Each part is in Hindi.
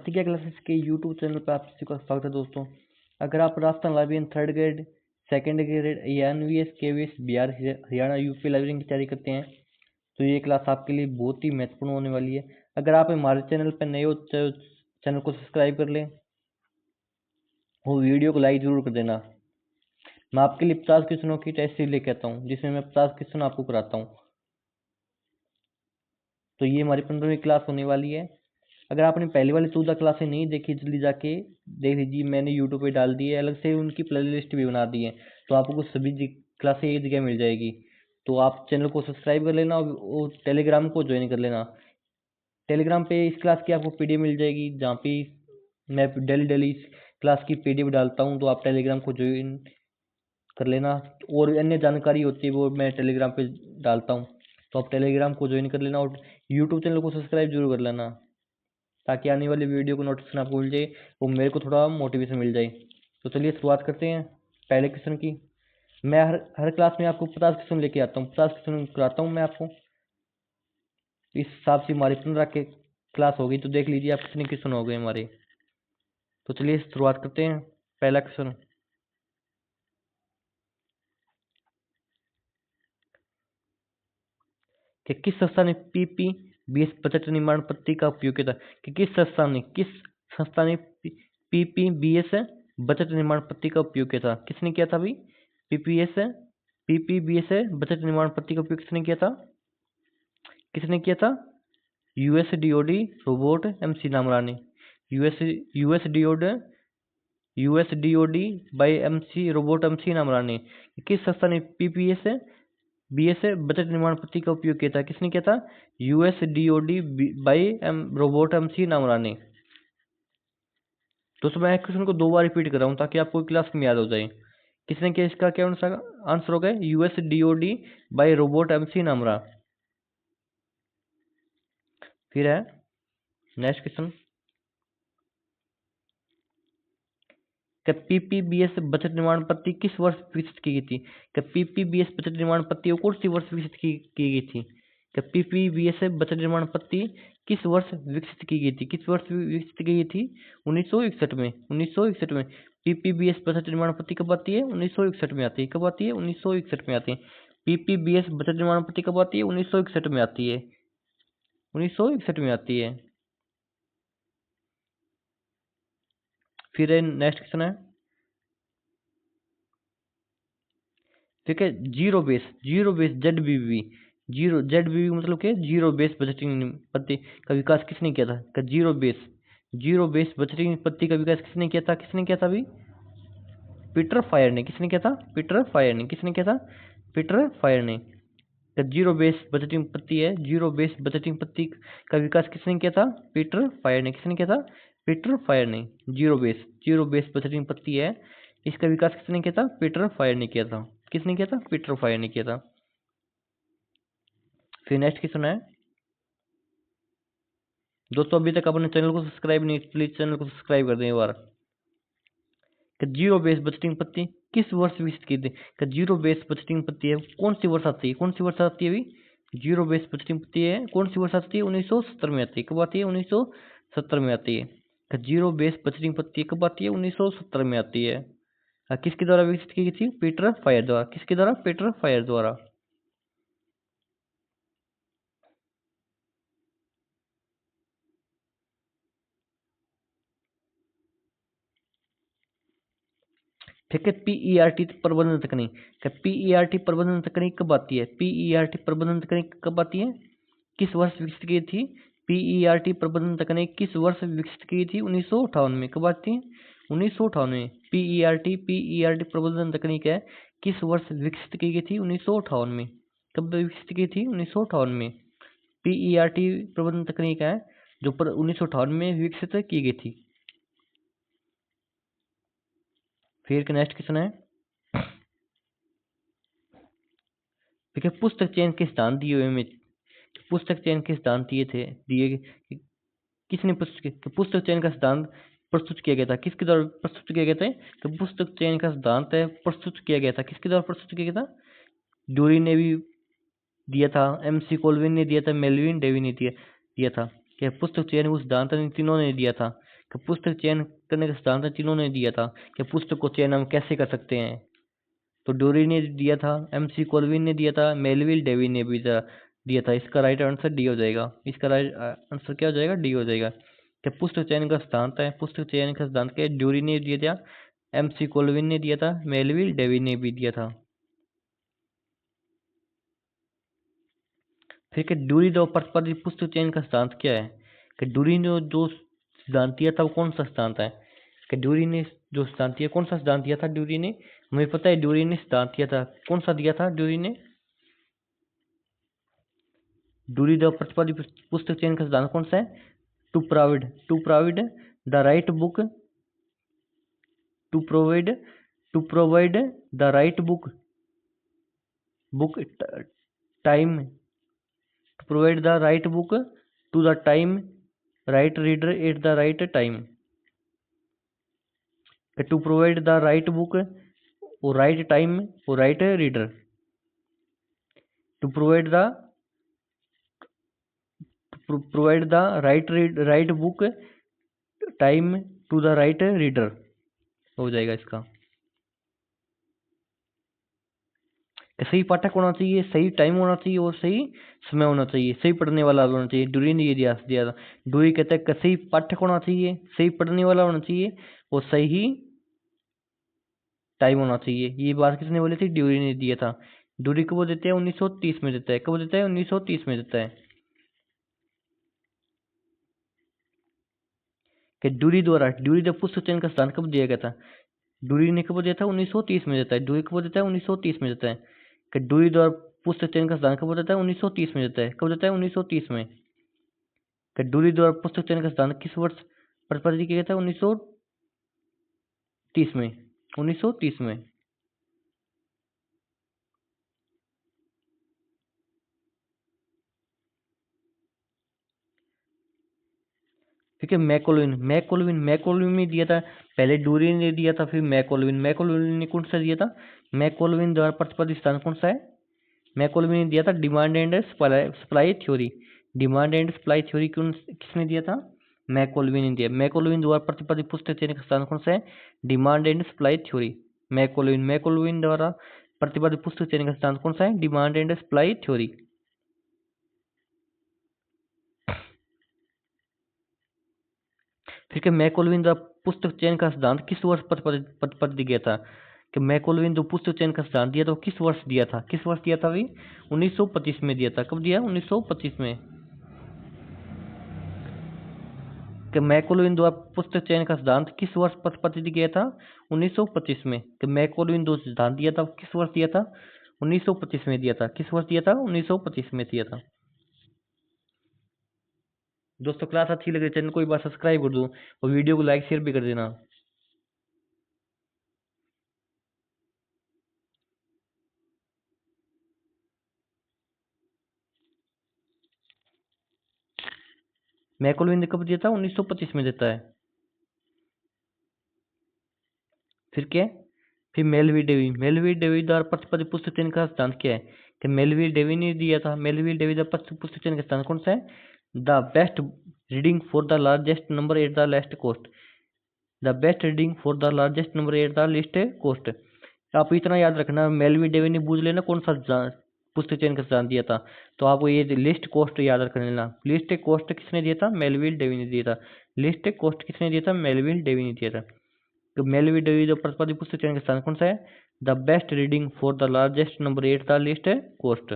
प्रतिज्ञा क्लासेस के यूट्यूब चैनल पर आप सभी का स्वागत है दोस्तों। अगर आप Rajasthan librarian third grade, second grade या NVS, KVS, Bihar, Haryana, UP librarian की तैयारी करते हैं तो ये क्लास आपके लिए बहुत ही महत्वपूर्ण होने वाली है। अगर आप हमारे चैनल पर नए हो तो चैनल को सब्सक्राइब कर लें और वीडियो को लाइक जरूर कर देना। मैं आपके लिए 50 क्वेश्चनों की टेस्ट सीरीज लेके आता हूँ जिसमें मैं 50 क्वेश्चन आपको कराता हूँ। तो ये हमारी 15वीं क्लास होने वाली है। अगर आपने पहले वाली 14 क्लासें नहीं देखी जल्दी जाके देख लीजिए, मैंने यूट्यूब पे डाल दी है, अलग से उनकी प्लेलिस्ट भी बना दी है, तो आपको सभी क्लासें एक जगह मिल जाएगी। तो आप चैनल को सब्सक्राइब कर लेना और टेलीग्राम को ज्वाइन कर लेना। टेलीग्राम पे इस क्लास की आपको PDF मिल जाएगी जहाँ पे मैं डेली इस क्लास की PDF डालता हूँ, तो आप टेलीग्राम को ज्वाइन कर लेना। और अन्य जानकारी होती है वो मैं टेलीग्राम पे डालता हूँ, तो आप टेलीग्राम को ज्वाइन कर लेना और यूट्यूब चैनल को सब्सक्राइब जरूर कर लेना ताकि आने वाली वीडियो को नोटिफिकेशन आपको मिल जाए और मेरे को थोड़ा मोटिवेशन मिल जाए। तो चलिए शुरुआत करते हैं पहले क्वेश्चन की। मैं हर क्लास में आपको 50 क्वेश्चन लेके आता हूँ, 50 क्वेश्चन कराता हूँ मैं आपको। इस हिसाब से हमारी 15 के क्लास हो गई, तो देख लीजिए आप कितने क्वेश्चन हो गए हमारे। तो चलिए शुरुआत करते हैं। पहला क्वेश्चन, कि किस संस्था ने PPBS बजट निर्माण पद्धति का उपयोग किया था? कि किस संस्था ने PPBS बजट निर्माण पद्धति का उपयोग किया था? किसने किया था भाई? PPBS बजट निर्माण पद्धति का उपयोग किसने किया था? किसने किया था? USDOD रोबोट MC नामरा ने। USDOD by MC robot MC नामरा ने। किस संस्था ने BS बजट निर्माण पद्धति का उपयोग किया था? किसने किया था? USDOD बाय रोबोट MC नामरा ने। दोस्तों मैं क्वेश्चन को 2 बार रिपीट कर रहा हूँ ताकि आपको क्लास में याद हो जाए। किसने किया? इसका क्या आंसर होगा? USDOD बाय रोबोट MC नामरा। फिर है नेक्स्ट क्वेश्चन, PPBS बजट निर्माण पद्धति किस वर्ष विकसित की गई थी? PPBS बजट निर्माण पद्धति कौन सी वर्ष विकसित की गई थी? PPBS बजट निर्माण पद्धति किस वर्ष विकसित की गई थी? किस वर्ष विकसित की गई थी? 1961 में। 1961 में PPBS बजट निर्माण पद्धति कब आती है? 1961 में आती है। कब आती है? 1961 में आती है। PPBS बजट निर्माण पद्धति कब आती है? 1961 में आती है। 1961 में आती है। फिर नेक्स्ट क्वेश्चन है, ठीक है, जीरो बेस ZBB, ZBB मतलब क्या? जीरो बेस बजटिंग पद्धति का विकास किसने किया था? जीरो बेस बजटिंग पद्धति का विकास किसने किया था? किसने किया था अभी? पीटर फायर ने। किसने किया था? पीटर फायर ने। किसने किया था? पीटर फायर ने। जीरो बेस बजटिंग पद्धति है, जीरो बेस बजटिंग पद्धति का विकास किसने किया था? पीटर फायर ने। किसने किया था? पीटर फायर ने। जीरो बेस बजटिंग पद्धति है, इसका विकास किसने किया था? पीटर फायर ने किया था। किसने किया था? पीटर फायर ने किया था। फिर नेक्स्ट क्वेश्चन है, दोस्तों अभी तक अपने चैनल को सब्सक्राइब नहीं, प्लीज चैनल को सब्सक्राइब कर दें एक बार। जीरो बेस बजटिंग पद्धति किस वर्ष विकसित की थी? जीरो बेस बजटिंग पद्धति है कौन सी वर्ष आती है? कौन सी वर्ष आती है अभी? जीरो बेस बजटिंग पद्धति है कौन सी वर्ष आती है? 1970 में आती है। कब आती है? 1970 में आती है। जीरो बेस बजटिंग पद्धति कब आती है? 1970 में आती है। किसके द्वारा विकसित की गई थी? पीटर फायर द्वारा। किसके द्वारा? पीटर फायर द्वारा। ठीक है, PERT प्रबंधन तकनीक। PERT प्रबंधन तकनीक कब आती है? PERT प्रबंधन तकनीक कब आती है? किस वर्ष विकसित की थी? PERT प्रबंधन तकनीक किस वर्ष विकसित की थी? 1958 में। कब आती है? 1958 में। PERT प्रबंधन तकनीक है, किस वर्ष विकसित की गई थी? 1958 में। कब विकसित की थी? 1958 में। PERT प्रबंधन तकनीक है जो 1958 में विकसित की गई थी। फिर नेक्स्ट क्वेश्चन है, देखिए पुस्तक चयन के सिद्धांत दिए हुए में, पुस्तक चयन के सिद्धांत दिए किसने पुस्तक चयन का सिद्धांत प्रस्तुत किया गया था? किसके द्वारा प्रस्तुत किया गया था? तो पुस्तक चयन का सिद्धांत है प्रस्तुत किया गया था। किसके द्वारा प्रस्तुत किया गया था? ड्यूरी ने भी दिया था, MC कोलविन ने दिया था, मेलविन डेवी ने दिया था। क्या पुस्तक चयन उस सिद्धांत ने तीनों ने दिया था। कि पुस्तक चयन करने का सिद्धांत जिन्होंने दिया था कि पुस्तक को चयन हम कैसे कर सकते हैं, तो डोरी ने दिया था, MC कोलविन ने दिया था, मेलविल डेवी ने भी दिया था। इसका राइट आंसर डी हो जाएगा। इसका राइट आंसर क्या हो जाएगा? डी हो जाएगा। कि पुस्तक चयन का सिद्धांत है, पुस्तक चयन का सिद्धांत क्या है? डोरी ने दिया था, MC कोलविन ने दिया था, मेलविल डेवी ने भी दिया था। फिर कि डूरी द प्रतिपादित पुस्तक चयन का सिद्धांत क्या है? कि डूरी ने जो सिद्धांत दिया था वो कौन सा सिद्धांत है? कि डूरी ने जो सिद्धांत दिया, कौन सा सिद्धांत दिया था डूरी ने? हमें पता है डूरी ने सिद्धांत दिया था, कौन सा दिया था डूरी ने? डूरी द प्रतिपादित पुस्तक चयन का सिद्धांत कौन सा है? To provide the right book, to provide the right book time, to provide the right book to the time right reader at the right time। to provide the right book or right time or right reader, to provide the right book time to the right reader हो जाएगा इसका। सही पाठक होना चाहिए, सही टाइम होना चाहिए और सही समय होना चाहिए, सही पढ़ने वाला होना चाहिए। डूरी ने ये दिया था। डूरी कहता है कि सही पाठक होना चाहिए, सही पढ़ने वाला होना चाहिए और सही टाइम होना चाहिए। ये बात किसने बोली थी? ड्यूरी ने दिया था। ड्यूरी कब देते हैं? 1930 में देता है। कब देता है? 1930 में देता है। कि ड्यूरी द पुस्तक चयन का स्थान कब दिया गया था? ड्यूरी ने कब दिया था? 1930 में देता है। ड्यूरी कब देता है? 1930 में देता है। कि ड्यूरी द्वारा पुस्तक चयन का स्थान कब देता है? 1930 में देता है। कब देता है? 1930 में। कि ड्यूरी द्वारा पुस्तक चयन का स्थान किस वर्ष प्रतिपादित किया गया था? 1930 में। 1930 में। ठीक है। मैकोलविन में दिया था। पहले डूरी ने दिया था, फिर मैकोलविन ने कौन सा दिया था? मैकोलविन द्वारा प्रतिपादित स्थान कौन सा है? मैकोलविन ने दिया था demand and supply theory. Demand and supply theory किसने दिया था? मैकोलविन ने दिया। मैकोलविन द्वारा प्रतिपादित पुस्तक चयन का स्थान कौन सा है? Demand and supply theory. McColvin द्वारा प्रतिपादित पुस्तक चयन का स्थान कौन सा है? Demand and supply theory. ठीक है। मैकोलविन द्वारा पुस्तक चयन का सिद्धांत किस वर्ष प्रतिपादित किया था? कि मैकोलविन जो पुस्तक चयन का सिद्धांत दिया था वो किस वर्ष दिया था? किस वर्ष दिया था भाई? 1925 में दिया था। कब दिया? 1925 में। कि मैकोलविन द्वारा पुस्तक चयन का सिद्धांत किस वर्ष प्रतिपादित किया था? 1925 में। कि मैकोलविन जो सिद्धांत दिया था किस वर्ष दिया था? 1925 में दिया था। किस वर्ष दिया था? 1925 में दिया था। दोस्तों क्लास अच्छी लगे चैनल को एक बार सब्सक्राइब कर दो और वीडियो को लाइक शेयर भी कर देना। मैकोलविन ने कब दिया था? 1925 में देता है। फिर क्या? फिर मेलवी डेवी द्वारा प्रतिपादित पुस्तक चयन का सिद्धांत क्या है? कि मेलवी डेवी ने दिया था। मेलवी डेवी द्वारा पुस्तक चयन का सिद्धांत कौन सा है? The best reading for the largest number at the लेस्ट cost. The best reading for the largest number at the list cost. आप इतना याद रखना, मेलवी डेवी ने पूछ लेना कौन सा पुस्तक चयन का सिद्धांत दिया था, तो आपको ये लिस्ट कॉस्ट याद रख लेना। लिस्ट कॉस्ट किसने दिया था? मेलविल डेवी ने दिया था। लिस्ट कॉस्ट किसने दिया था? मेलविल डेवी ने दिया था। तो मेलविल डेवी जो प्रतिपादित पुस्तक चयन का स्थान कौन सा है? The best reading for the largest number at the list cost.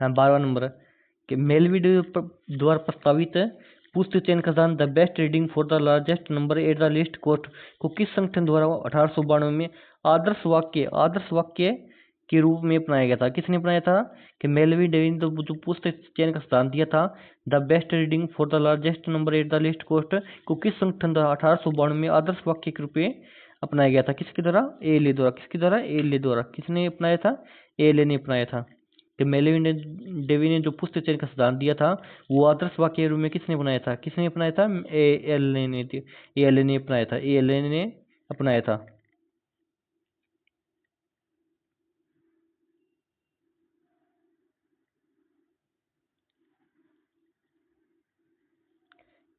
हाँ 12वां नंबर कि मेलवी डेवी द्वारा प्रस्तावित पुस्तक चयन का स्थान the best reading for the largest number at the list cost को किस संगठन द्वारा 1892 में आदर्श वाक्य के रूप में अपनाया गया था। किसने अपनाया था? कि मेलविन डेविन ने जो पुस्तक चयन का सिद्धांत दिया था, the best reading for the largest number at the list cost, को किस संगठन द्वारा 1892 में आदर्श वाक्य के रूप में अपनाया गया था? किसके द्वारा? एएलए द्वारा। किसके द्वारा? एएलए द्वारा। किसने अपनाया था? एएलए ने अपनाया था। कि मेलविन डेविन ने जो पुस्तक चयन का सिद्धांत दिया था, वो आदर्श वाक्य के रूप में किसने बनाया था? किसने अपनाया था? एएलए ने। एएलए ने अपनाया था। एएलए ने अपनाया था।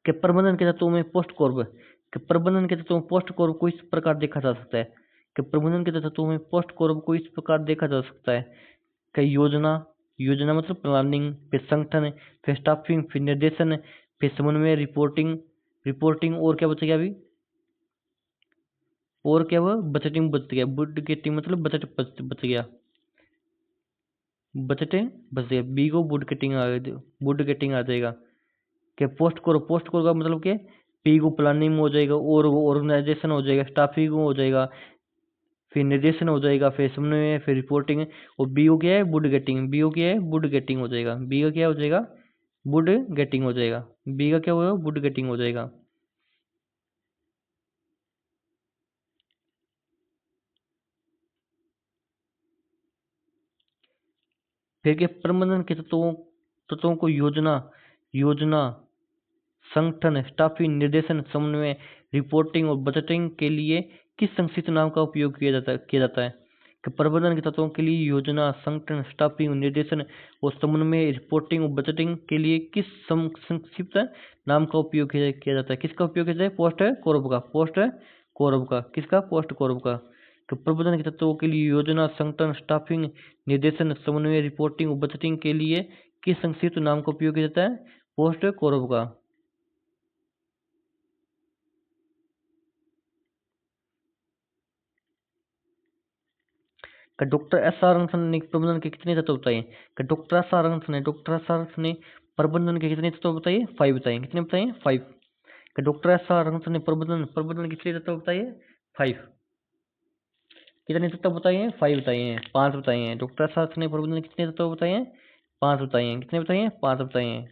कि प्रबंधन के तत्वों में पोस्ट कॉर्ब, कि प्रबंधन के तत्वों में पोस्ट कॉर्ब को इस प्रकार देखा जा सकता है, कि प्रबंधन के तत्वों में पोस्ट कॉर्ब को इस प्रकार देखा जा सकता है कि योजना, योजना मतलब प्लानिंग, फिर संगठन, फिर स्टाफिंग, फिर निर्देशन, फिर समन्वय, रिपोर्टिंग, रिपोर्टिंग, और क्या बच गया अभी? और क्या? वो बजटिंग बच गया। बुडगेटिंग मतलब बजट बच गया। बजट बच गया। बी को बुडगेटिंग आ गया, बुडगेटिंग आ जाएगा। कि पोस्ट करो, पोस्ट करो का मतलब क्या? पी को प्लानिंग हो जाएगा, और वो ऑर्गेनाइजेशन हो जाएगा, स्टाफिंग हो जाएगा, फिर निर्देशन हो जाएगा, फिर समन्वय, फिर रिपोर्टिंग। और बी को क्या है? बुड गेटिंग। बी को क्या है? बुड गेटिंग हो जाएगा। बी का क्या हो जाएगा? बुड गेटिंग हो जाएगा। बी का क्या होगा? बुड गेटिंग हो जाएगा। फिर के प्रबंधन के तत्वों, तत्वों को योजना, योजना, संगठन, स्टाफिंग, निर्देशन, समन्वय, रिपोर्टिंग और बजटिंग के लिए किस संक्षिप्त नाम का उपयोग किया जाता है? कि प्रबंधन के तत्वों के लिए योजना, संगठन, स्टाफिंग, निर्देशन और समन्वय, रिपोर्टिंग और बजटिंग के लिए किस संक्षिप्त नाम का उपयोग किया जाता है? किसका उपयोग किया जाता है? पोस्ट कॉर्ब का। पोस्ट कॉर्ब का। किसका? पोस्ट कॉर्ब का। कि प्रबंधन के तत्वों के लिए योजना, संगठन, स्टाफिंग, निर्देशन, समन्वय, रिपोर्टिंग और बजटिंग के लिए किस संक्षिप्त नाम का उपयोग किया जाता है? पोस्ट कॉर्ब का। का डॉक्टर एस आर रंगसन ने प्रबंधन के कितने तत्व बताए? का डॉक्टर एस आर रंगसन ने, डॉक्टर एस आर रंगसन ने प्रबंधन के कितने तत्व बताए? 5 बताए। कितने बताए? 5। का डॉक्टर एस आर रंगसन ने प्रबंधन, प्रबंधन के कितने तत्व बताए? 5। कितने तत्व बताए हैं? 5 बताए हैं। 5 बताए हैं। डॉक्टर एस आर रंगसन ने प्रबंधन के कितने तत्व बताए हैं? 5 बताए हैं। कितने बताए हैं? 5 बताए हैं।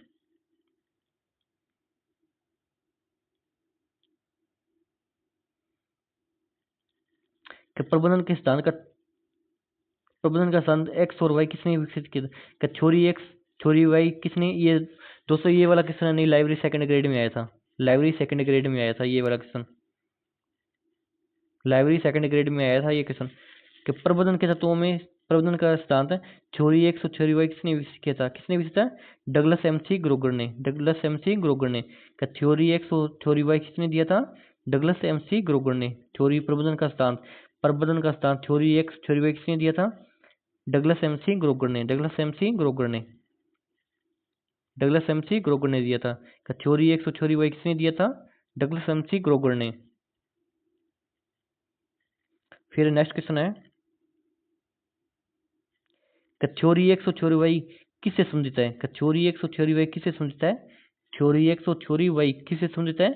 कि प्रबंधन के सिद्धांत का, प्रबंधन का सिद्धांत एक्स और वाई किसने विकसित किया? का थ्योरी एक्स, थ्योरी वाई किसने? ये दोस्तों ये वाला क्वेश्चन नहीं, लाइब्रेरी सेकंड ग्रेड में आया था। लाइब्रेरी सेकंड ग्रेड में आया था ये वाला क्वेश्चन। लाइब्रेरी सेकंड ग्रेड में आया था ये क्वेश्चन। कि प्रबंधन के तत्वों में, प्रबंधन का सिद्धांत थ्योरी एक्स और थ्योरी वाई किसने विकसित किया था? किसने विकसित किया? डगलस एमसी ग्रोगर ने। डगलस एमसी ग्रोगर ने। का थ्योरी एक्स और थ्योरी वाई किसने दिया था? डगलस एमसी ग्रोगर ने। थ्योरी, प्रबंधन का सिद्धांत, प्रबंधन का सिद्धांत थ्योरी एक्स थ्योरी वाई किसने दिया था? डगलस एमसी ग्रोगर ने। डगलस एमसी ग्रोगर ने। डगलस एमसी ग्रोगर ने दिया था। का थ्योरी एक्स और थ्योरी वाई किसने दिया था? डगलस एमसी ग्रोगर ने। फिर नेक्स्ट क्वेश्चन है कि थ्योरी एक्स और थ्योरी वाई किससे संबंधित है? कि थ्योरी एक्स और थ्योरी वाई किससे संबंधित है? थ्योरी एक्स और थ्योरी वाई किससे संबंधित है?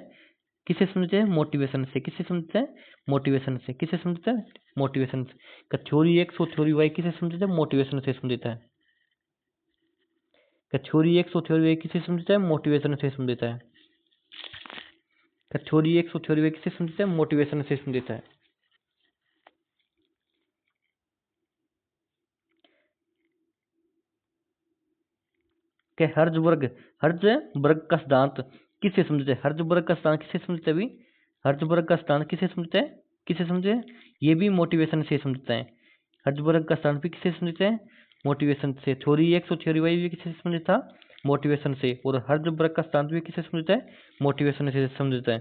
किससे संबंधित है? मोटिवेशन से। किससे संबंधित है? मोटिवेशन से। किससे संबंधित है? मोटिवेशन से। कि थ्योरी एक्स और थ्योरी वाई किससे संबंधित है? मोटिवेशन से संबंधित है। कि थ्योरी एक्स और थ्योरी वाई किससे संबंधित है? मोटिवेशन से संबंधित है। कि थ्योरी एक्स और थ्योरी वाई किससे संबंधित है? मोटिवेशन से संबंधित है। कि हर्ज़बर्ग, हर्ज़बर्ग का सिद्धांत किससे संबंधित है? हर्ज़बर्ग का सिद्धांत किससे संबंधित है अभी? हर्ज़बर्ग का सिद्धांत किससे संबंधित है? किससे संबंधित है? ये भी मोटिवेशन से संबंधित है। हर्ज़बर्ग का सिद्धांत भी किससे संबंधित है? मोटिवेशन से। थ्योरी एक्स और थ्योरी वाई भी किससे संबंधित था? मोटिवेशन से। और हर्ज़बर्ग का सिद्धांत भी किससे संबंधित है? मोटिवेशन से संबंधित है।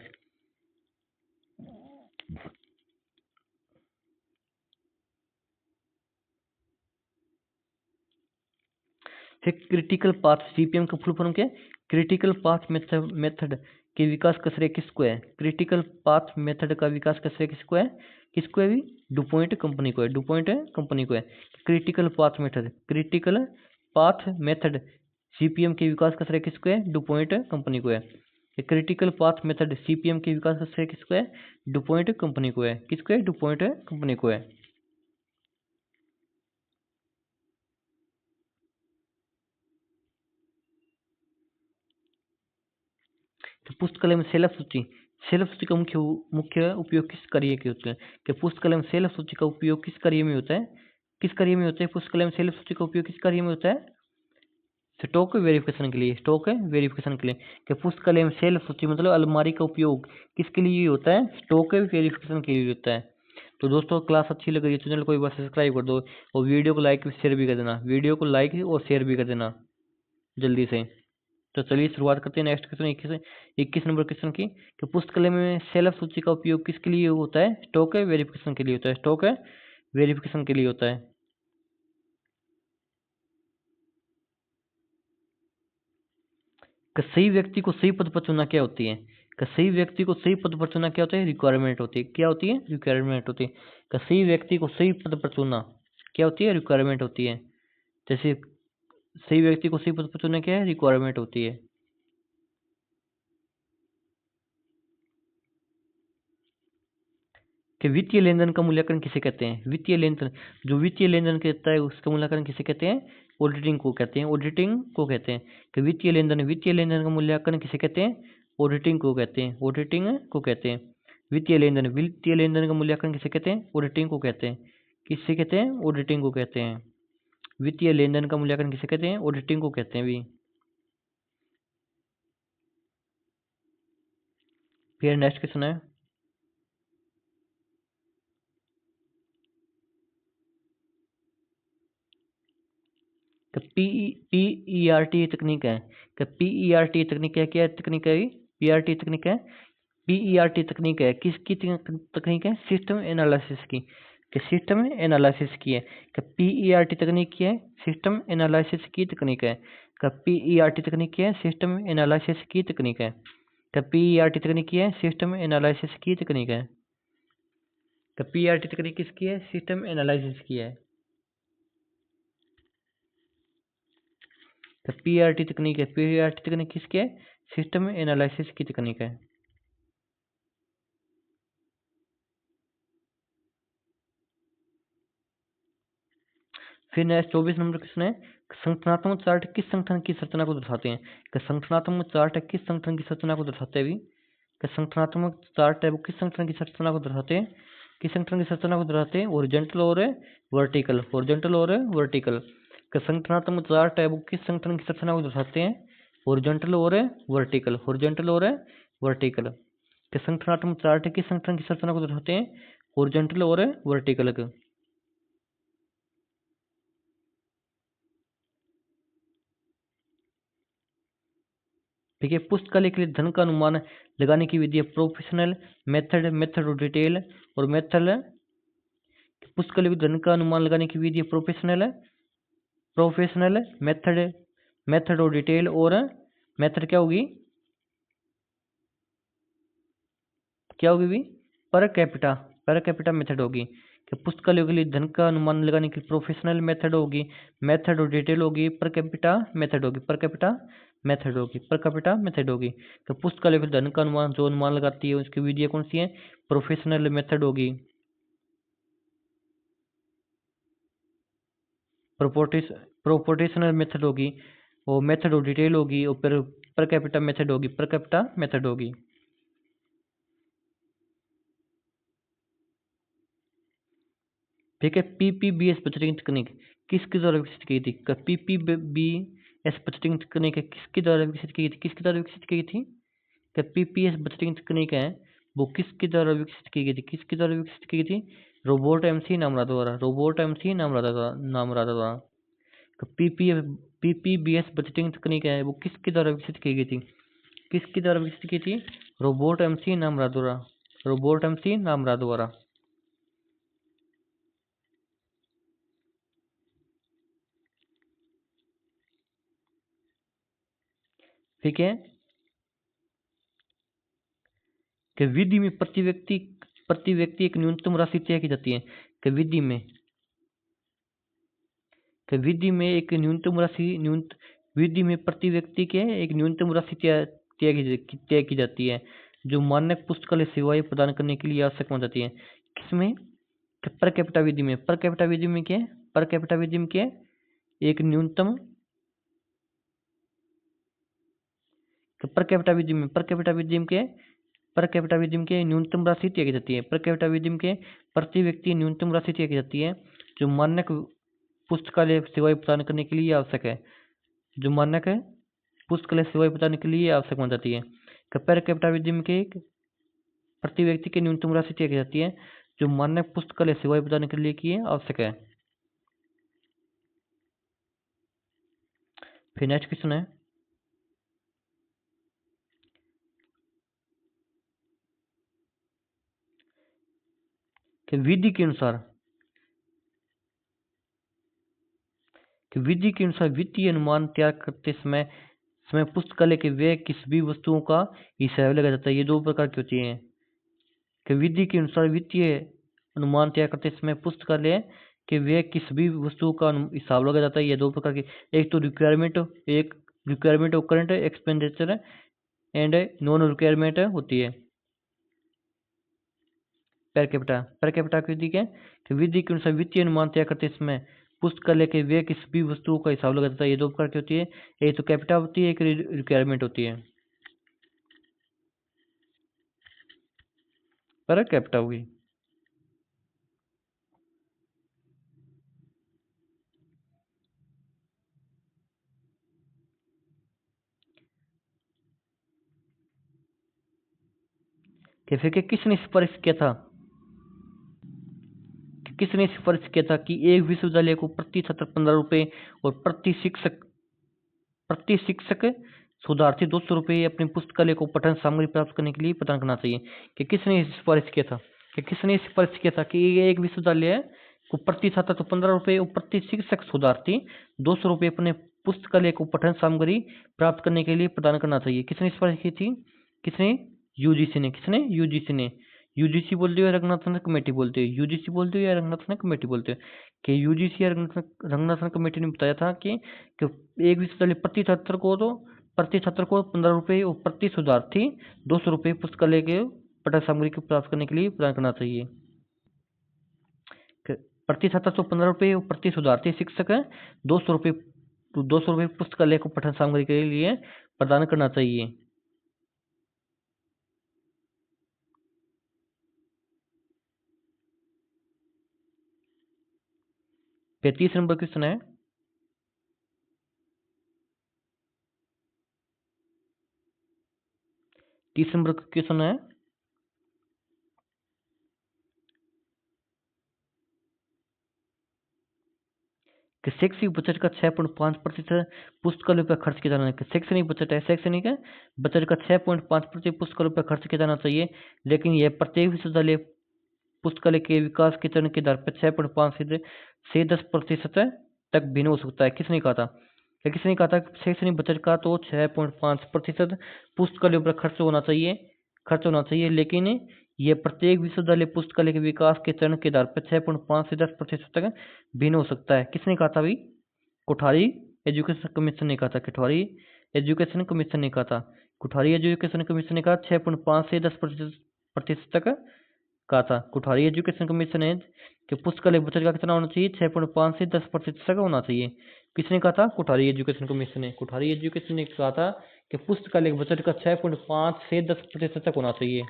फिर क्रिटिकल पाथ, सीपीएम का फुल फॉर्म क्या है? क्रिटिकल पाथ मेथड के विकास का श्रेय किसको है? क्रिटिकल पाथ मेथड का विकास का श्रेय किसको है? किसको है भी? डुपॉइंट कंपनी को है। डुपॉइंट कंपनी को है। Critical path method, critical path method CPM के विकास का श्रेय किसको है? डुपॉइंट कंपनी को है। क्रिटिकल पाथ मेथड सीपीएम के विकास का श्रेय किसको है? डुपॉइंट कंपनी को है। किसको है? डुपॉइंट कंपनी को है। कि पुस्तकालय में सेल्फ सूची का मुख्य मुख्य उपयोग किस कार्य के होते हैं? कि पुस्तकालय में सेल्फ सूची का उपयोग किस कार्य में होता है? किस कार्य में होता है पुस्तकालय में सेल्फ सूची का उपयोग किस कार्य में होता है? स्टॉक वेरिफिकेशन के लिए, स्टॉक वेरिफिकेशन के लिए। कि पुस्तकालय में सेल्फ सूची मतलब अलमारी का उपयोग किसके लिए होता है? स्टॉक वेरिफिकेशन के लिए होता है। तो दोस्तों क्लास अच्छी लग रही है तो चैनल को एक बार सब्सक्राइब कर दो और वीडियो को लाइक शेयर भी कर देना, वीडियो को लाइक और शेयर भी कर देना जल्दी से। तो चलिए शुरुआत करते हैं नेक्स्ट क्वेश्चन 21 नंबर क्वेश्चन की। कि पुस्तकालय में सेल्फ सूची का उपयोग किसके लिए होता है? स्टॉक वेरिफिकेशन के लिए होता है, स्टॉक वेरिफिकेशन के लिए होता है। कि सही व्यक्ति को सही पद पर चुनना क्या होती है? कि सही व्यक्ति को सही पद पर चुनना क्या होता है? रिक्वायरमेंट होती है। क्या होती है? रिक्वायरमेंट होती है। कि सही व्यक्ति को सही पद पर चुनना क्या होती है? रिक्वायरमेंट होती है। जैसे सही व्यक्ति को सही पद पर चुनना क्या है? रिक्वायरमेंट होती है। कि वित्तीय लेनदेन का मूल्यांकन किसे कहते हैं? वित्तीय लेनदेन, जो वित्तीय लेनदेन कहता है उसका मूल्यांकन किसे कहते हैं? ऑडिटिंग को कहते हैं, ऑडिटिंग को कहते हैं। कि वित्तीय लेनदेन का मूल्यांकन किसे कहते हैं? ऑडिटिंग को कहते हैं, ऑडिटिंग को कहते हैं। वित्तीय लेनदेन का मूल्यांकन किसे कहते हैं? ऑडिटिंग को कहते हैं। किससे कहते हैं? ऑडिटिंग को कहते हैं। वित्तीय लेनदेन का मूल्यांकन किसे कहते हैं? ऑडिटिंग को कहते हैं भी। फिर नेक्स्ट क्वेश्चन है PERT तकनीक है। PERT तकनीक है, क्या तकनीक है? PERT तकनीक है, PERT तकनीक है किसकी तकनीक है? सिस्टम एनालिसिस की। सिस्टम एनालिसिस की है। PERT तकनीक की है, सिस्टम एनालिसिस की तकनीक है। PERT तकनीक की है, सिस्टम एनालिसिस की तकनीक है। PERT तकनीक की है, सिस्टम एनालिसिस की तकनीक है। PERT तकनीक किसकी है? सिस्टम एनालिसिस की है। PERT तकनीक है, PERT तकनीक किसकी है? सिस्टम एनालिसिस की तकनीक है। फिर नेक्स्ट 24 नंबर क्वेश्चन है, संगठनात्मक चार्ट किस संगठन की संरचना को दर्शाते हैं? संगठनात्मक चार्ट किस संगठन की संरचना को दर्शाते हैं? संगठनात्मक चार्ट है वो किस संगठन की संरचना को दर्शाते हैं? किस संगठन की संरचना को दर्शाते हैं? ओरिजेंटल और वर्टिकल, ओरिजेंटल और वर्टिकल। संगठनात्मक चार्ट है वो किस संगठन की संरचना को दर्शाते हैं? ओरिजेंटल और वर्टिकल, ओरिजेंटल और वर्टिकल। संगठनात्मक चार्ट किस संगठन की संरचना को दर्शाते हैं? ओरिजेंटल और वर्टिकल। ठीक है, पुस्तकालय के लिए धन का अनुमान लगाने की विधि है professional method, method of detail और मेथड। पुस्तकालय के धन का अनुमान लगाने की विधि है professional, professional method, method of detail और मेथड क्या होगी? क्या होगी भी? Per capita, per capita method होगी। कि पुस्तकालय के लिए धन का अनुमान लगाने की प्रोफेशनल मेथड होगी, मेथड ऑफ डिटेल होगी, पर कैपिटा मेथड होगी, पर कैपिटा मेथड होगी, पर कैपिटा मेथड होगी। तो पुस्तकालय के धन का अनुमान जो अनुमान लगाती है उसकी विधियाँ कौन सी है? प्रोफेशनल मेथड होगी, प्रोपोर्टेशनल मेथड होगी और मेथड ऑफ डिटेल होगी और पर कैपिटा मेथड होगी, पर कैपिटा मेथड होगी। ठीक है, PPBS बजटिंग तकनीक किसके द्वारा विकसित की थी? PPBS बजटिंग तकनीक है किसके द्वारा विकसित की थी? किसके द्वारा विकसित की थी? PPS बजटिंग तकनीक है वो किसके द्वारा विकसित की गई थी? किसके द्वारा विकसित की गई थी? रोबोट MC नामरादा द्वारा, रोबोट MC नामरादा द्वारा। PPBS बजटिंग तकनीक है वो किसके द्वारा विकसित की गई थी? किसके द्वारा विकसित की थी? रोबोट MC नामरादा द्वारा, रोबोट MC नामरादा द्वारा। ठीक है, कि विधि में प्रति व्यक्ति एक न्यूनतम राशि तय की जाती है। कि विधि में एक न्यूनतम राशि विधि में प्रति व्यक्ति के एक न्यूनतम राशि तय की जाती है जो मानक पुस्तकालय सेवाएं प्रदान करने के लिए आवश्यक हो जाती है। किसमें? पर कैपिटा विधि में। पर कैपिटा विधि में क्या है? पर कैपिटा विधि में क्या है? एक न्यूनतम पर कैपिटा विजिम के न्यूनतम राशि तय की जाती है। पर कैपिटा विजिम के प्रति व्यक्ति न्यूनतम राशि तय की जाती है जो मानक पुस्तकालय सेवाएं प्रदान करने के लिए आवश्यक है। जो मानक है पुस्तकालय सेवाएं प्रदान के लिए आवश्यक मान जाती है। पर कैपिटा विजिम के प्रति व्यक्ति की न्यूनतम राशि तय की जाती है जो मानक पुस्तकालय सेवाएं प्रदान करने के लिए आवश्यक है। फिर नेक्स्ट क्वेश्चन है कि विधि के अनुसार वित्तीय अनुमान तैयार करते समय पुस्तकालय के व्यय किस भी वस्तुओं का हिसाब लगाया जाता है। ये दो प्रकार की होती हैं कि विधि के अनुसार वित्तीय अनुमान तैयार करते समय पुस्तकालय के व्यय किस भी वस्तुओं का हिसाब लगाया जाता है। ये दो प्रकार की, एक तो requirement of current expenditure and non requirement होती है। पर कैपिटा की विधि है कि विधि के अनुसार वित्तीय अनुमान तैयार करते समय पुस्तकालय के व्यय किस भी वस्तुओं का हिसाब लगाया जाता है। ये दो प्रकार की होती है, एक तो कैपिटा होती है, एक रिक्वायरमेंट होती है। पर कैपिटा हुई। कैसे कि किसने सिफारिश किया था कि एक विश्वविद्यालय को प्रति छात्र 15 रुपए और प्रति शिक्षक शोधार्थी 200 रुपए अपनी पुस्तकालय को पठन सामग्री प्राप्त करने के लिए प्रदान करना चाहिए। कि किसने सिफारिश किया था कि एक विश्वविद्यालय को प्रति छात्र तो 15 रुपए और प्रति शिक्षक शोधार्थी 200 रुपए अपने पुस्तकालय को पठन सामग्री प्राप्त करने के लिए प्रदान करना चाहिए। किसने सिफारिश की थी? यूजीसी ने यूजीसी बोलते हो या रंगनाथन कमेटी बोलते हो? यूजीसी बोलते हो या रंगनाथन कमेटी बोलते हो? कि यूजीसी या रंगनाथन कमेटी ने बताया था कि एक विश्वविद्यालय प्रति छात्र को 15 रुपए और प्रति शोधार्थी 200 रुपए पुस्तकालय के पठन सामग्री को प्राप्त करने के लिए प्रदान करना चाहिए। प्रति छात्र तो 15 रुपए और प्रति शोधार्थी शिक्षक 200 रुपए पुस्तकालय को पठन सामग्री के लिए प्रदान करना चाहिए। फिर 30 नंबर क्वेश्चन है 30 नंबर क्वेश्चन है कि शैक्षिक बजट का 6.5% पुस्तकालय पर खर्च किया जाना है। शैक्षणिक बजट का 6.5% पुस्तकालय पर खर्च किया जाना चाहिए, लेकिन यह प्रत्येक विश्वविद्यालय पुस्तकालय के विकास के चरण के आधार पर 6.5 से 10% तक भिन्न हो सकता है। किसने कहा था? शैक्षणिक बजट का तो 6.5% पुस्तकालयों पर खर्च होना चाहिए, लेकिन यह प्रत्येक विश्वविद्यालय पुस्तकालय के विकास के चरण के आधार पर 6.5 से 10% तक भिन्न हो सकता है। किसने कहा था भाई? कोठारी एजुकेशन कमीशन ने कहा था। कोठारी एजुकेशन कमीशन ने कहा 6.5 से 10% तक कहा था। कोठारी एजुकेशन कमीशन ने कि पुस्तकालय बजट का कितना होना चाहिए? 6.5 से 10% तक होना चाहिए। किसने कहा था? कोठारी एजुकेशन कमीशन ने कहा था कि पुस्तकालय बजट का 6.5 से 10% तक होना चाहिए।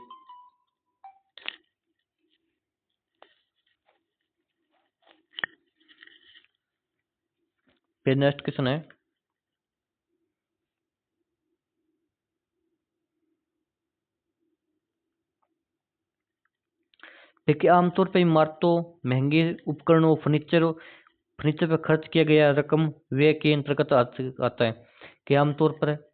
फिर नेक्स्ट क्वेश्चन है देखिए, आमतौर पर इमारतों, महंगे उपकरणों, फर्नीचर पर खर्च किया गया रकम व्यय के अंतर्गत आता है। कि आमतौर पर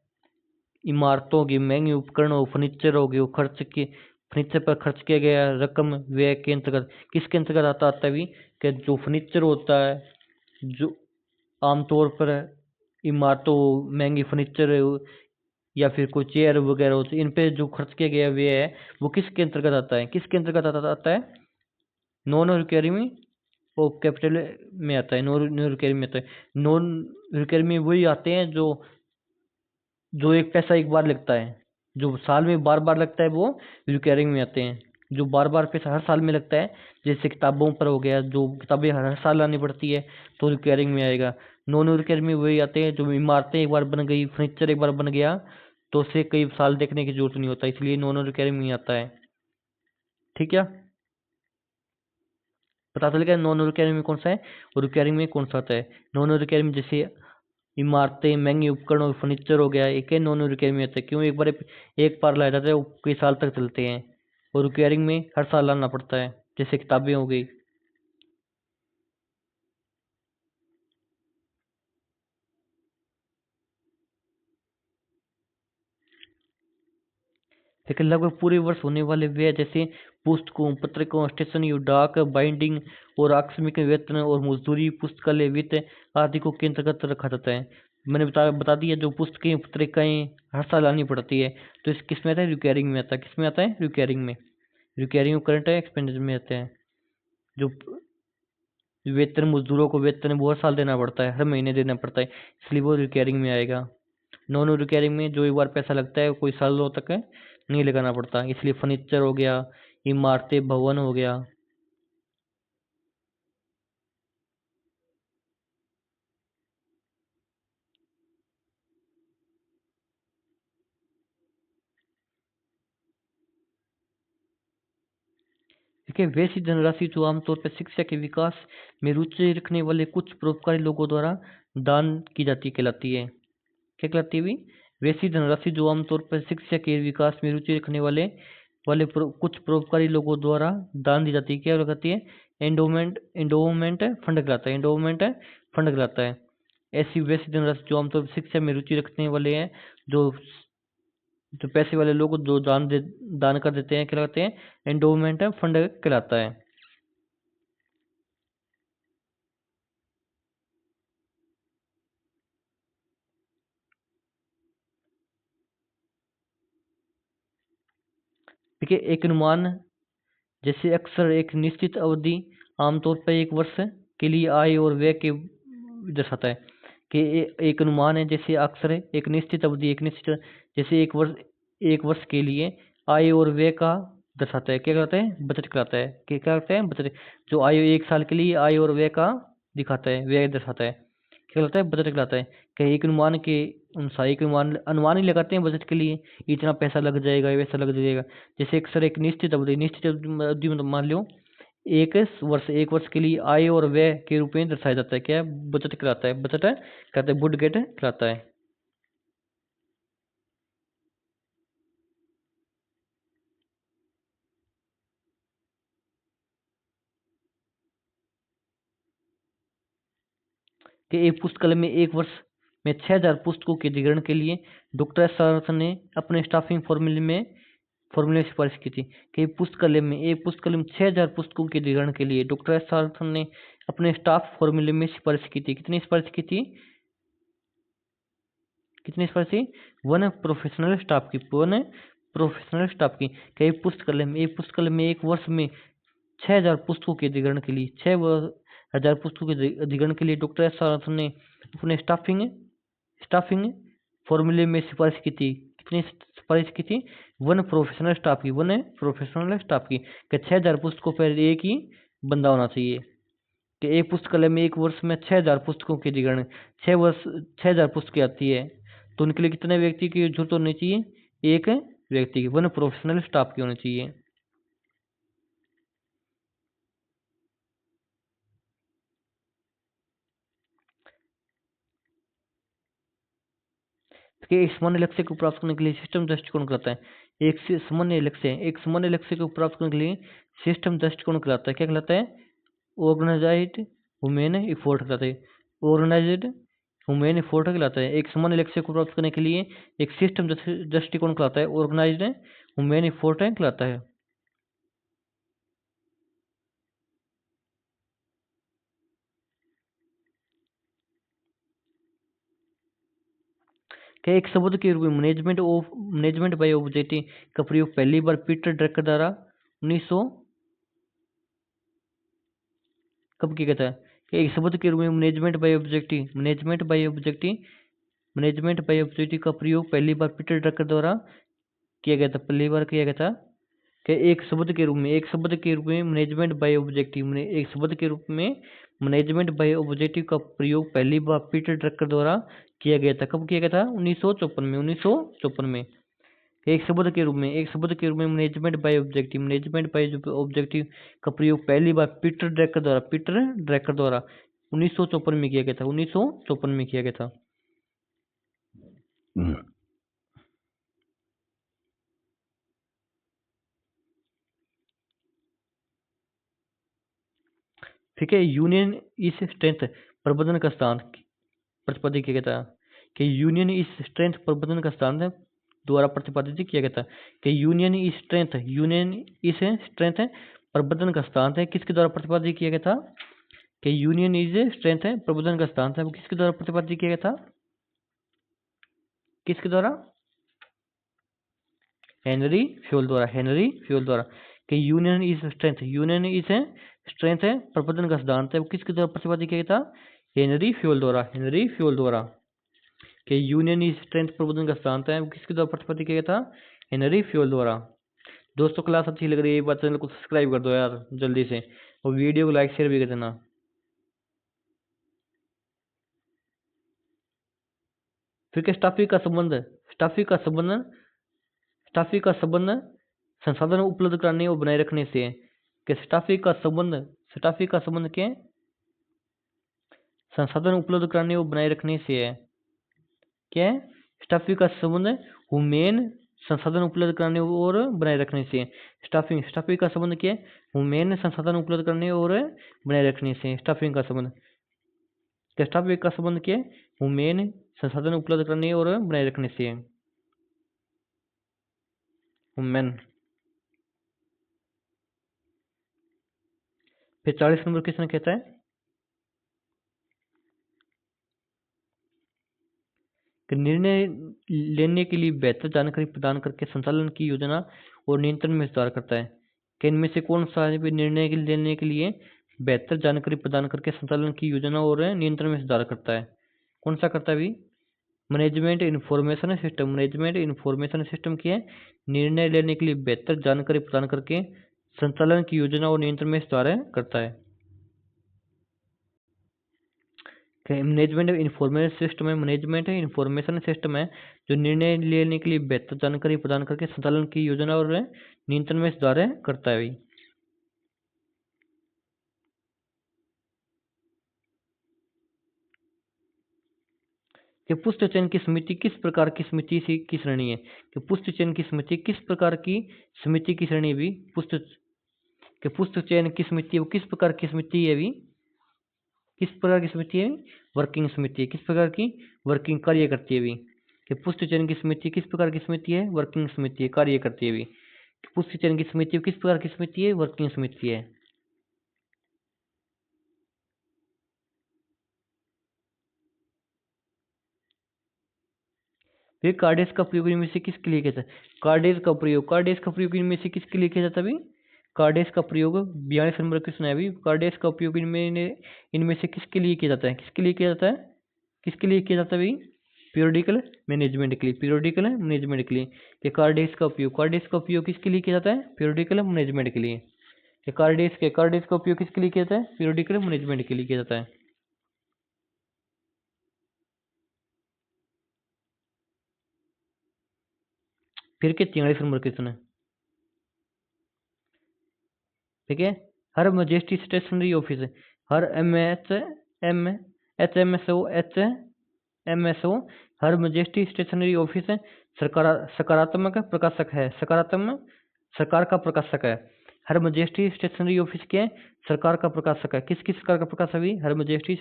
इमारतों की, महंगे उपकरणों, फर्नीचर पर खर्च किया गया रकम व्यय के अंतर्गत किसके अंतर्गत आता है भी? कि जो फर्नीचर होता है, जो आमतौर पर इमारतों, महंगी फर्नीचर या फिर कोई चेयर वगैरह होती है, इन पे जो खर्च किया गया व्यय है वो किसके अंतर्गत आता है? नॉन रिकरिंग और कैपिटल में आता है। नॉन रिकरिंग में वही आते हैं जो एक पैसा एक बार लगता है, जो साल में बार बार लगता है, वो रिकरिंग में आते हैं। जो बार बार पैसा हर साल में लगता है, जैसे किताबों पर हो गया, जो किताबें हर साल लानी पड़ती है तो रिकरिंग में आएगा। नॉन रिकरिंग में वही आते हैं जो इमारतें एक बार बन गई, फर्नीचर एक बार बन गया तो उसे कई साल देखने की जरूरत नहीं होता, इसलिए नॉन रिकरिंग में आता है। ठीक है, पता चल गया नॉन रिकरिंग में कौन सा है और रिकरिंग में कौन सा आता है। नॉन रिकरिंग में जैसे इमारतें, महंगे उपकरण और फर्नीचर हो गया, एक है नॉन रिकरिंग में आता है। क्यों? एक बार लाया जाता है, वो कई साल तक चलते हैं। और रिकरिंग में हर साल लाना पड़ता है, जैसे किताबें हो गई। लेकिन लगभग पूरे वर्ष होने वाले व्यय जैसे पुस्तकों, पत्रिकाओं, स्टेशनरी, डाक, बाइंडिंग और आकस्मिक वेतन और मजदूरी, पुस्तकालय, वित्त आदि को के अंतर्गत रखा जाता है। मैंने बता दिया, जो पुस्तकें, पत्रिकाएं हर साल लानी पड़ती है, तो इस किस में आता है? रिकरिंग में आता है। किस में आता है? रिकरिंग में। रिकरिंग करंट एक्सपेंडिचर में आते हैं। जो वेतन, मजदूरों को वेतन वो हर साल देना पड़ता है, हर महीने देना पड़ता है, इसलिए वो रिकरिंग में आएगा। नॉन रिकरिंग में जो एक बार पैसा लगता है कोई सालों तक नहीं लगाना पड़ता, इसलिए फर्नीचर हो गया, इमारतें, भवन हो गया। देखिए, वैसी धनराशि जो आमतौर पर शिक्षा के विकास में रुचि रखने वाले कुछ परोपकारी लोगों द्वारा दान की जाती कहलाती है। क्या कहलाती है भी? वैसी धनराशि जो आमतौर पर शिक्षा के विकास में रुचि रखने कुछ परोपकारी लोगों द्वारा दान दी जाती है। क्या कहती है? एंडोवमेंट फंड कहलाता है। एंडोवमेंट फंड कहलाता है। ऐसी वैसी धनराशि जो आमतौर पर शिक्षा में रुचि रखने वाले हैं, जो जो पैसे वाले लोग जो दान कर देते हैं, क्या कहते हैं? एंडोवमेंट फंड कहलाता है। देखिए, एक अनुमान जैसे अक्सर एक निश्चित अवधि, आमतौर पर एक वर्ष के लिए आय और व्यय के दर्शाता है। कि एक अनुमान है, जैसे अक्सर एक निश्चित अवधि, जैसे एक वर्ष के लिए आय और व्यय का दर्शाता है। क्या कहलाता है? बजट कहलाता है। क्या कहलाता है? बजट। जो आय एक साल के लिए आय और व्यय का दिखाता है, व्यय दर्शाता है, क्या कहलाता है? बजट कहलाता है। कि एक अनुमान के अनुसार एक अनुमान ही लगाते हैं बजट के लिए, इतना पैसा लग जाएगा, वैसा लग जाएगा। जैसे अक्सर एक निश्चित अवधि में मान लो एक वर्ष के लिए आय और व्यय के रूप में दर्शाया जाता है। क्या है? बजट कहलाता है। बजट कहते हैं, बुडगेट कहलाता है। कि एक पुस्तकालय में एक वर्ष में 6000 पुस्तकों के अधिग्रहण के लिए डॉक्टर एस सारनाथन ने अपने स्टाफिंग फॉर्मूले में सिफारिश की थी। कि एक पुस्तकालय में 6000 पुस्तकों के अधिग्रहण के लिए डॉक्टर एस सारनाथन ने अपने स्टाफ फॉर्मूले में सिफारिश की थी। कितनी सिफारिश की थी? कितनी सिफारिश थी? वन प्रोफेशनल स्टाफ की। कि एक पुस्तकालय में एक वर्ष में 6000 पुस्तकों के अधिग्रहण के लिए 6000 पुस्तकों के अधिग्रहण के लिए डॉक्टर एस सारनाथन ने अपने स्टाफिंग फॉर्मूले में सिफारिश की थी। कितनी सिफारिश की थी? वन प्रोफेशनल स्टाफ की। कि 6000 पुस्तकों पर एक ही बंदा होना चाहिए। कि एक पुस्तकालय में एक वर्ष में 6000 पुस्तकों के अधिग्रहण, 6000 पुस्तकें आती है, तो उनके लिए कितने व्यक्ति की जरूरत होनी चाहिए? एक व्यक्ति की। वन प्रोफेशनल स्टाफ की होनी चाहिए। कि एक सामान्य लक्ष्य को प्राप्त करने के लिए सिस्टम दृष्टिकोण कहलाता है। एक सामान्य लक्ष्य को प्राप्त करने के लिए सिस्टम दृष्टिकोण कहलाता है। क्या कहलाता है? ऑर्गेनाइज्ड ह्यूमन इफोर्ट कहलाता है। ऑर्गेनाइज्ड ह्यूमन इफोर्ट कहलाता है। एक सामान्य लक्ष्य को प्राप्त करने के लिए एक सिस्टम दृष्टिकोण कहलाता है। ऑर्गेनाइज्ड ह्यूमन इफोर्ट कहलाता है। क्या एक शब्द के रूप में मैनेजमेंट बाय ऑब्जेक्टिव का प्रयोग पहली बार पीटर ड्रकर द्वारा 1900 कब किया गया था? कि एक शब्द के रूप में मैनेजमेंट बाय ऑब्जेक्टिव का प्रयोग पहली बार पीटर ड्रकर द्वारा किया गया था। पहली बार किया गया था। कि एक शब्द के रूप में मैनेजमेंट बाय ऑब्जेक्टिव का प्रयोग पहली बार पीटर ड्रकर द्वारा किया गया था। कब किया गया था? 1954 में। 1954 में। एक शब्द के रूप में, मैनेजमेंट बाय ऑब्जेक्टिव, का प्रयोग पहली बार पीटर ड्रैकर द्वारा 1954 में किया गया था। 1954 में किया गया था। ठीक है। यूनियन इस स्ट्रेंथ प्रबंधन का सिद्धांत प्रतिपादित किया गया था कि यूनियन इस स्ट्रेंथ प्रबंधन का सिद्धांत द्वारा प्रतिपादित किया गया था कि यूनियन इस स्ट्रेंथ प्रबंधन का सिद्धांत है किसके द्वारा प्रतिपादित किया गया था? कि यूनियन इज स्ट्रेंथ प्रबंधन का सिद्धांत है वो किसके द्वारा प्रतिपादित किया गया था? किसके द्वारा? हेनरी फ्योल द्वारा। कि यूनियन इज स्ट्रेंथ प्रबंधन का सिद्धांत है वो किसके द्वारा प्रतिपादित किया गया था? हेनरी फ्योल द्वारा। कि यूनियन इज स्ट्रेंथ प्रबंधन का सिद्धांत है वो किसके द्वारा प्रतिपादित किया गया था? हेनरी फ्योल द्वारा। दोस्तों क्लास अच्छी लग रही है, बात चैनल को सब्सक्राइब कर दो यार जल्दी से, और वीडियो को लाइक शेयर भी कर देना। फिर क्या स्टाफी का संबंध संसाधन उपलब्ध कराने और बनाए रखने से है। कि स्टाफी का संबंध क्या है? संसाधन उपलब्ध कराने और बनाए रखने से है। क्या है? स्टाफी का संबंध ह्यूमन संसाधन उपलब्ध कराने और बनाए रखने से। स्टाफिंग का संबंध क्या है? ह्यूमन संसाधन उपलब्ध करने और बनाए रखने से स्टाफिंग का संबंध। स्टाफिंग का संबंध क्या है? ह्यूमन संसाधन उपलब्ध करने और बनाए रखने से। ह्यूमन। फिर 40 नंबर क्वेश्चन कहता है कि निर्णय लेने के लिए बेहतर जानकारी प्रदान करके संचालन की योजना और नियंत्रण में सुधार करता है। कि इनमें से कौन सा है निर्णय लेने के लिए बेहतर जानकारी प्रदान करके संचालन की योजना और नियंत्रण में सुधार करता है? कौन सा करता है भी? मैनेजमेंट इंफॉर्मेशन सिस्टम की है निर्णय लेने के लिए बेहतर जानकारी प्रदान करके संचालन की योजना और नियंत्रण में सुधार करता है। मैनेजमेंट इंफॉर्मेशन सिस्टम है जो निर्णय लेने के लिए बेहतर जानकारी प्रदान करके संचालन की योजना और नियंत्रण में सुधार करता है। कि पुष्ट चयन की समिति किस प्रकार की समिति की श्रेणी है? कि पुष्ट चयन की समिति किस प्रकार की समिति की श्रेणी भी? पुष्ट चयन की समिति वो किस प्रकार की समिति है भी? किस प्रकार की समिति है? वर्किंग समिति। किस प्रकार की? वर्किंग कार्य करती है भी। कि पुष्ट चयन की समिति किस प्रकार की समिति है? वर्किंग समिति है, कार्य करती है भी। पुष्ट चयन की समिति किस प्रकार की समिति है? वर्किंग समिति है। फिर कार्डेस का प्रयोग इनमें से किसके लिए किया जाता है? कार्डेस का प्रयोग इनमें से किसके लिए किया जाता है? कार्डेस का प्रयोग 42 नंबर क्वेश्चन है अभी। कार्डेस का उपयोग इनमें से किसके लिए किया जाता है? किसके लिए किया जाता है? किसके लिए किया जाता है भाई? पीरियोडिकल मैनेजमेंट के लिए। ये कार्डेस का उपयोग किसके लिए किया जाता है? पीरियोडिकल मैनेजमेंट के लिए। ये कार्डेस का उपयोग किसके लिए किया जाता है? पीरियोडिकल मैनेजमेंट के लिए किया जाता है। फिर के 43 नंबर क्वेश्चन है। ठीक है। हर मजेस्टी स्टेशनरी ऑफिस, हर एम एस ओ हर मजेस्टी स्टेशनरी ऑफिस सकारात्मक प्रकाशक है। सरकार का प्रकाशक है। हर मजेस्टी स्टेशनरी ऑफिस के सरकार का प्रकाशक है। किस सरकार का प्रकाशक है? हर मजेस्टी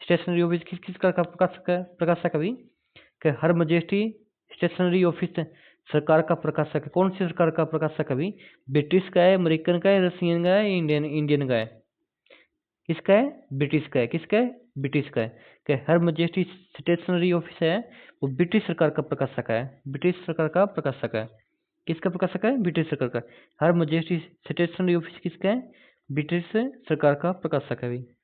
स्टेशनरी ऑफिस किस सरकार का प्रकाशक है? हर मजेस्टी स्टेशनरी ऑफिस सरकार का प्रकाशक है। कौन सी सरकार का प्रकाशक है? ब्रिटिश का है, अमेरिकन का है, रशियन का है, इंडियन का है? किसका है? ब्रिटिश का है। किसका है? ब्रिटिश का है। हर मजेस्टी स्टेशनरी ऑफिस है वो ब्रिटिश सरकार का प्रकाशक है। किसका प्रकाशक है? ब्रिटिश सरकार का। हर मजेस्टी स्टेशनरी ऑफिस किसका है? ब्रिटिश सरकार का प्रकाशक है।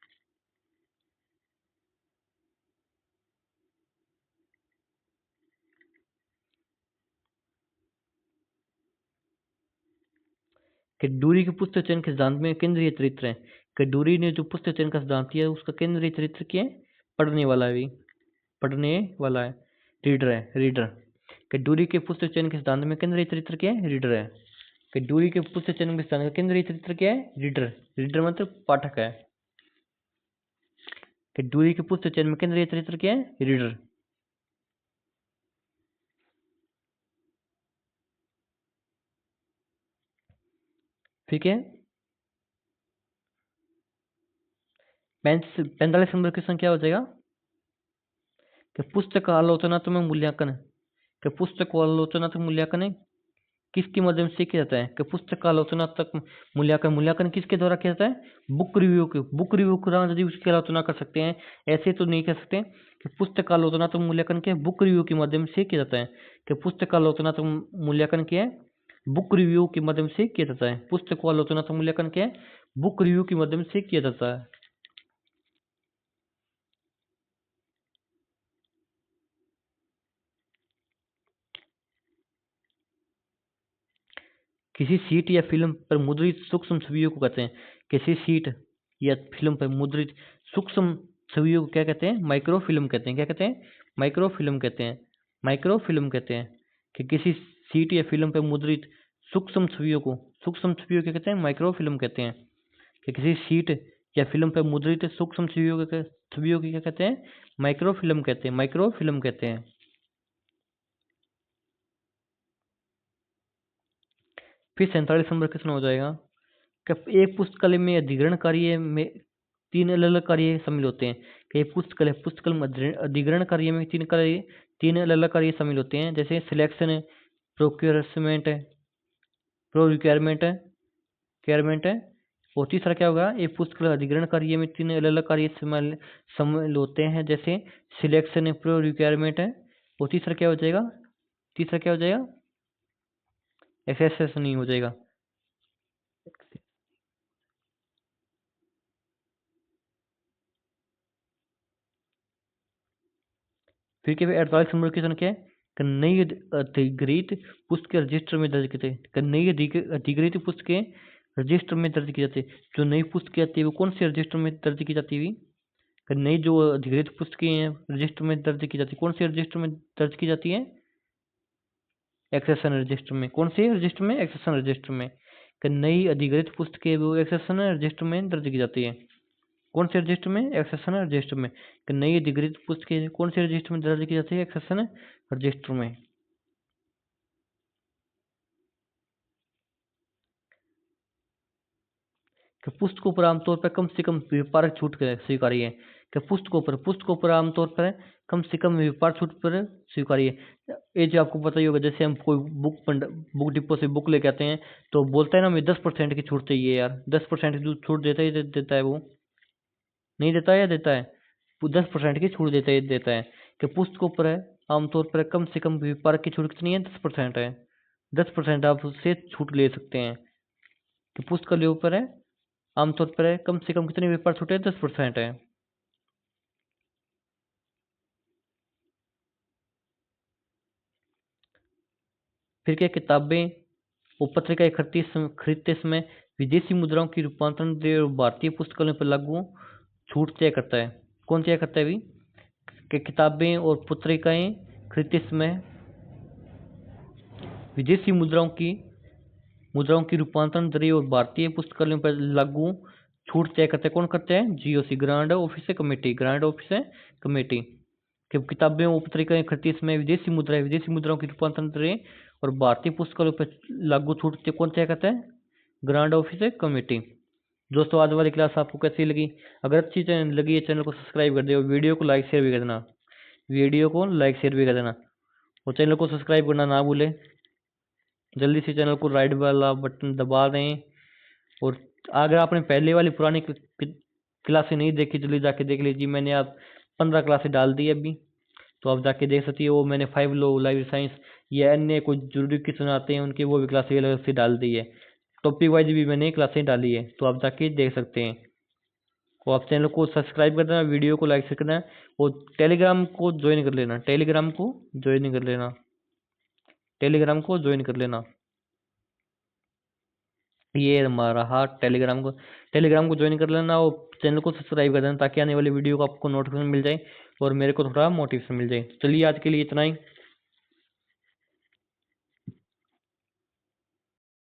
कि डूरी के पुस्तक चयन के सिद्धांत में केंद्रीय चरित्र है। कि डूरी ने जो पुस्तक चयन का सिद्धांत दिया उसका केंद्रीय चरित्र क्या है? पढ़ने वाला भी। पढ़ने वाला है, रीडर है, रीडर। कि दूरी के पुस्तक चयन के सिद्धांत में केंद्रीय चरित्र क्या है? रीडर है। कि दूरी के पुस्तक चयन के सिद्धांत का केंद्रीय चरित्र क्या है? रीडर। रीडर मतलब पाठक है। कि दूरी के पुस्तक चयन में केंद्रीय चरित्र क्या है? रीडर। ठीक है। 45 नंबर क्वेश्चन क्या हो जाएगा? कि पुस्तक का आलोचनात्मक मूल्यांकन, कि पुस्तक को आलोचनात्मक मूल्यांकन किसके माध्यम से किया जाता है? कि पुस्तक का आलोचनात्मक मूल्यांकन, मूल्यांकन किसके द्वारा किया जाता है? बुक रिव्यू के, बुक रिव्यू कराना यदि उसकी आलोचना कर सकते हैं, ऐसे तो नहीं कर सकते। कि पुस्तक का आलोचनात्मक मूल्यांकन क्या है? बुक रिव्यू के माध्यम से किया जाता है। कि पुस्तक का आलोचनात्मक मूल्यांकन क्या है? बुक रिव्यू के माध्यम से किया जाता है। पुस्तक को आलोचनात्मक मूल्यांकन क्या है? बुक रिव्यू के माध्यम से किया जाता है। किसी सीट या फिल्म पर मुद्रित सूक्ष्म छवियों को कहते हैं। किसी सीट या फिल्म पर मुद्रित सूक्ष्म छवियों को क्या कहते हैं? माइक्रोफिल्म कहते हैं। क्या कहते हैं? माइक्रोफिल्म कहते हैं। माइक्रोफिल्म कहते हैं। कि किसी सीट या फिल्म पर मुद्रित सूक्ष्म छवियों को, सूक्ष्म छवियों क्या कहते हैं? माइक्रोफिल्म कहते हैं। कि किसी सीट या फिल्म पर मुद्रित सूक्ष्म छवियों की क्या कहते हैं? माइक्रोफिल्म कहते हैं। माइक्रोफिल्म कहते हैं। फिर 47 नंबर क्वेश्चन हो जाएगा कि एक पुस्तकालय में अधिग्रहण कार्य में 3 अलग अलग कार्य शामिल होते हैं। कि एक पुस्तकालय में अधिग्रहण कार्य में 3 अलग अलग कार्य शामिल होते हैं। जैसे selection, procurement, pro requirement requirement है। और तीसरा क्या होगा? एक पुस्तकालय अधिग्रहण कार्य में 3 अलग अलग कार्य शामिल होते हैं। जैसे सिलेक्शन, प्रो रिक्वायरमेंट है। और तीसरा क्या हो जाएगा? तीसरा क्या हो जाएगा? एक्सेस नहीं हो जाएगा। फिर क्या 48 नंबर क्वेश्चन क्या है? कि नई अधिग्रहित पुस्तकें रजिस्टर में दर्ज की, कि नई अधिग्रहित पुस्तकें रजिस्टर में दर्ज की जाती है। जो नई पुस्तकें आती है वो कौन से रजिस्टर में दर्ज की जाती है? कि नई जो अधिग्रहित पुस्तकें हैं रजिस्टर में दर्ज की जाती है, कौन से रजिस्टर में दर्ज की जाती है? एक्सेशन रजिस्टर में। कौन से रजिस्टर में? एक्सेशन रजिस्टर में। कि नई अधिग्रहित पुस्तकें वो एक्सेशन रजिस्टर में दर्ज की जाती है। कौन से रजिस्टर में? एक्सेशन रजिस्टर में। कि नई अधिग्रहित पुस्तकें कौन से रजिस्टर में दर्ज की जाती है? एक्सेशन रजिस्टर में। कि पुस्तकों पर आमतौर पर कम से कम व्यापारक छूट स्वीकार्य है। कि पुस्तकों पर आमतौर पर कम से कम व्यापार छूट पर स्वीकार्य है। ये जो आपको पता ही होगा, जैसे हम कोई बुक डिपो से बुक लेके आते हैं तो बोलता है ना हमें 10% की छूट चाहिए यार। 10% की छूट देता ही देता है वो, नहीं देता है या देता है? वो 10% की छूट देता है। कि पुस्तकों पर है आमतौर पर कम से कम व्यापार की छूट कितनी है? 10% है। 10% आप उससे छूट ले सकते हैं। कि पुस्तकालयों पर है आमतौर पर है कम से कम कितने व्यापार छूट है? 10% है। फिर क्या किताबें और पत्रिकाएं खरीदते समय विदेशी मुद्राओं की रूपांतरण दर और भारतीय पुस्तकालयों पर लागू छूट तय करता है। कौन तय करता है? भी कि किताबें और पत्रिकाएं खरीदते समय विदेशी मुद्राओं की रूपांतरण दरें और भारतीय पुस्तकालयों पर लागू छूट तय करते हैं। कौन करते हैं? GOC, grand office committee. Grand office committee. कि किताबें और पत्रिकाएं खरीदते समय विदेशी मुद्राओं की रूपांतरण दरें और भारतीय पुस्तकालयों पर लागू छूट कौन तय करता है? Grand office committee. दोस्तों आज वाली क्लास आपको कैसी लगी? अगर अच्छी लगी है चैनल को सब्सक्राइब कर दे और वीडियो को लाइक शेयर भी कर देना। वीडियो को लाइक शेयर भी कर देना और चैनल को सब्सक्राइब करना ना भूलें। जल्दी से चैनल को राइट वाला बटन दबा दें। और अगर आपने पहले वाली पुरानी क्लासें नहीं देखी जल्दी जाके देख लीजिए। मैंने आप 15 क्लासें डाल दी अभी, तो आप जाके देख सकती हो। मैंने 5 लो, लाइफ साइंस या अन्य कोई जरूरी क्वेश्चन आते हैं उनके वो भी क्लासें अलग से डाल दी है। टॉपिक वाइज भी मैंने क्लासें डाली है, तो आप जाके देख सकते हैं। और आप चैनल को सब्सक्राइब कर देना, वीडियो को लाइक करना और टेलीग्राम को ज्वाइन कर लेना। टेलीग्राम को ज्वाइन कर लेना। ये हमारा हाँ टेलीग्राम को ज्वाइन कर लेना और चैनल को सब्सक्राइब कर देना ताकि आने वाली वीडियो को आपको नोटिफिकेशन मिल जाए और मेरे को थोड़ा मोटिवेशन मिल जाए। चलिए आज के लिए इतना ही।